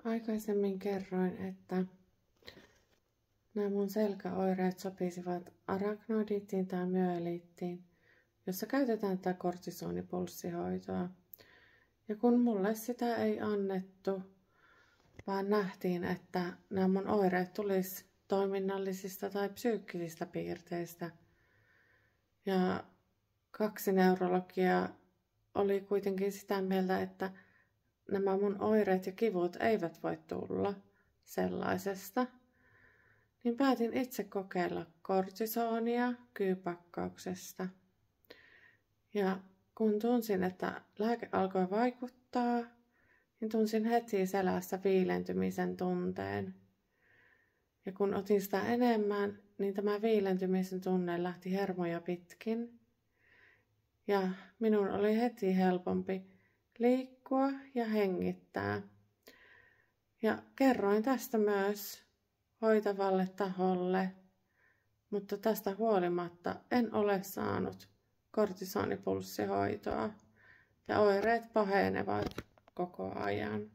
Aikaisemmin kerroin, että nämä mun selkäoireet sopisivat arachnoidiittiin tai myeliittiin, jossa käytetään tätä kortisonipulssihoitoa. Ja kun mulle sitä ei annettu, vaan nähtiin, että nämä mun oireet tulisi toiminnallisista tai psyykkisistä piirteistä. Ja 2 neurologia oli kuitenkin sitä mieltä, että nämä mun oireet ja kivut eivät voi tulla sellaisesta. Niin päätin itse kokeilla kortisonia kyypakkauksesta. Ja kun tunsin, että lääke alkoi vaikuttaa, niin tunsin heti selässä viilentymisen tunteen. Ja kun otin sitä enemmän, niin tämä viilentymisen tunne lähti hermoja pitkin. Ja minun oli heti helpompi liikkua ja hengittää. Ja kerroin tästä myös hoitavalle taholle, mutta tästä huolimatta en ole saanut kortisonipulssihoitoa ja oireet pahenevat koko ajan.